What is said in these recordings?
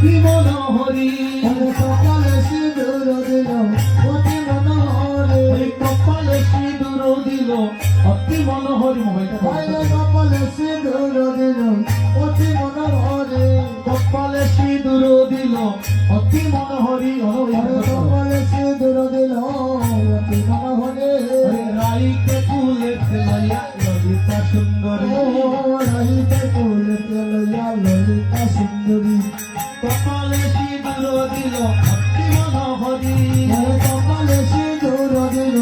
অতি মনোহরি কপালে সিঁদুর দিল অতি মনোহরি কপালে সিঁদুর দিল অতি মনোহরি মোবাইলটা কপালে সিঁদুর দিল অতি মনোহরি কপালে সিঁদুর দিল অতি মনোহরি কপালে সিঁদুর দিল অতি মনোহরি রাইকে ফুলেতে লইয়া ললিতা সুন্দরী রাইতে ফুলেতে লইয়া ললিতা সুন্দরী কপালে সিঁদুর দিল অতি মনোহরি কপালে সিঁদুর দিল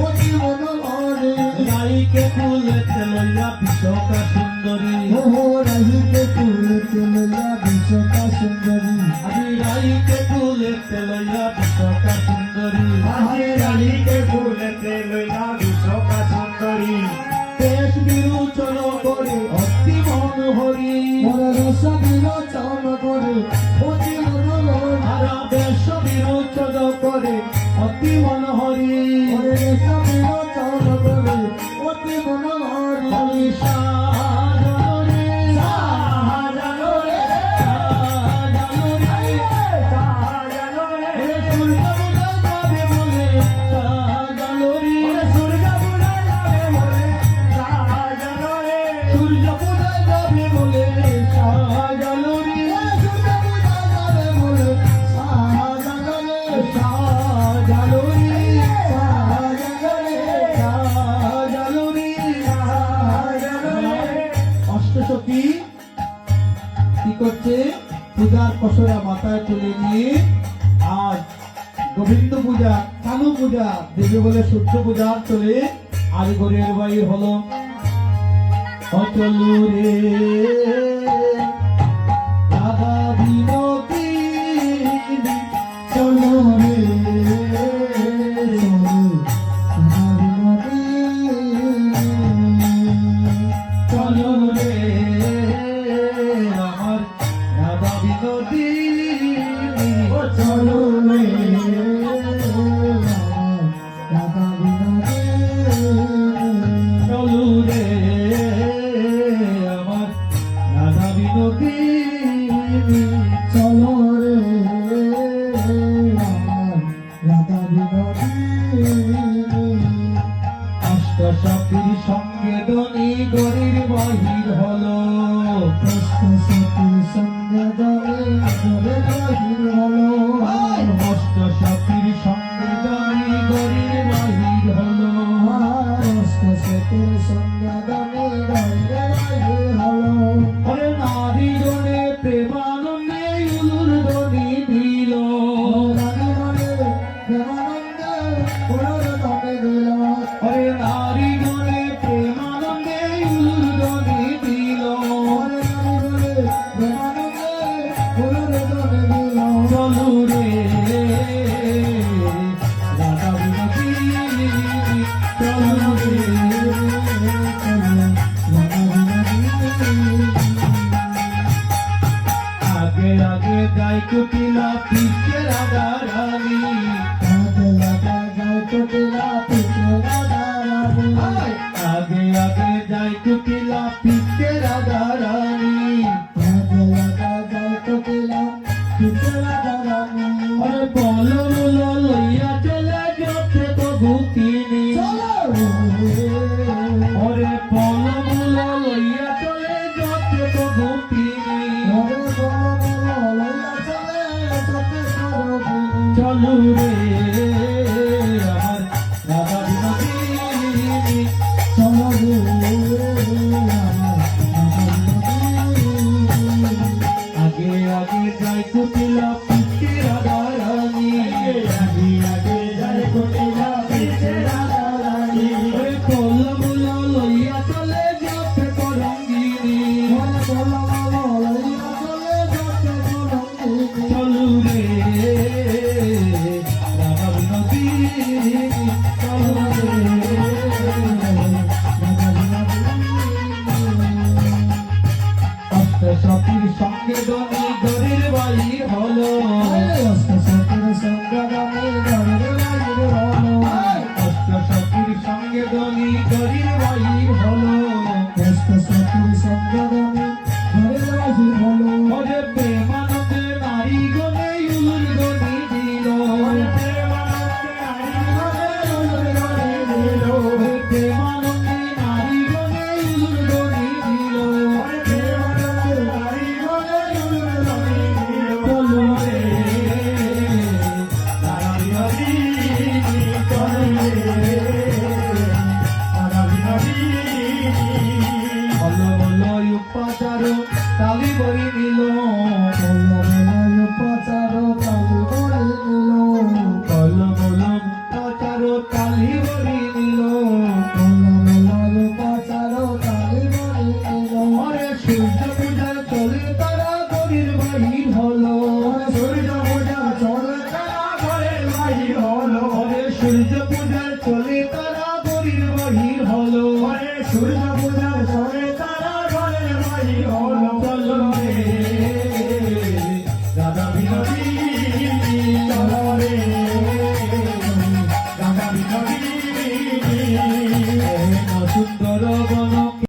অতি মনোহরি রাইকে ফুলেতে লইয়া বিশ্বকা সুন্দরী রাইতে ফুলেতে লইয়া বিশ্বকা সুন্দরী আমি রাইকে ফুলেতে লইয়া বিশ্বকা সুন্দরী রাইতে ফুলেতে লইয়া বিশ্বকা সুন্দরী দেশ বিরোচন করে অতি মনোহরি রস বিলোচন করে অতি মনোহরি সারা দেশ বিরোচন করে অতি মনোহরি রস বিলোচন করে অতি মনোহরি শাহজানরে শাহজানরে শাহজানরে সূর্য বুঝা যাবে বলে শাহজানরে সূর্য বুড়া যাবে বলে শাহজানরে সূর্য বুঝা যাবে বলে শাহজানরে সূর্য বুড়া যাবে বলে শাহজানরে শাহজানরে শাহজানরে শাহজানরে অষ্টসখী কি করছে? পূজার পসরা মাথায় তুলে নিয়ে আজ গোবিন্দ পূজা, কানু পূজা দেবে বলে সূর্য পূজার চলে আজ গরের বাড়ি হলো অচলু রে রাধা বিনোদিনী চলো রে চলো রে আমার রাধা বিনোদিনী চলো রে রাধা বিনোদিনী চলু রে আমার রাধা বিনোদিনী চলো রে রাধা বিনোদিনী অষ্ট সখীর সঙ্গে ধনী গরির বাহির হলো সতীর সঙ্গে দলে ঘরে বাহির হলো অষ্ট সখীর সঙ্গে ধনী গরির বাহির হলো সতীর সঙ্গে দলে ঘরে বাহির হলো ওরে নারী গণে প্রেমানন্দে উলুর ধ্বনি দিল ওরে নারী গণে প্রেমানন্দে উলুর ধ্বনি দিল চলু রে রাধা বিনোদিনী চলু রে আগে আগে যাই কুটিলা পিছে রাধা রানী আগে আগে যাই কুটিলা পিছে রাধা রানী ওরে বল বল লইয়া চলে যাচ্ছে তো ভূতিনি ওরে বল বল লইয়া চলে যাচ্ছে তো ভূতিনি চলু রে আমার রাধা বিনোদিনী আগে আগে যাই কুটিলা পিছে রাধা রানী ওরে বল বল লইয়া চলে যাচ্ছে তো রঙ্গিনী চলু রে রাধা বিনোদিনী চলু রে অষ্ট সখীর সঙ্গে ধনী গরির বাহির হলো অষ্ট সখীর সঙ্গে ধনী গরির বাহির হলো ওরে প্রেমানন্দে নারী বরি নিল কলমলাল পাচারো তালি বরি নিল কলমলম পাচারো তালি বরি নিল কলমলাল পাচারো তালি বরি নিল আরে সূর্য পূজার চলে তারা গরির বাহির হলো সূর্য পূজা চলে তারা ঘরের বাহির হলো আরে সূর্য পূজার চলে তারা গরির বাহির হলো ওরে সূর্য পূজা চলে তারা ঘরের বাহির হলো চলো রে রাধা বিনোদী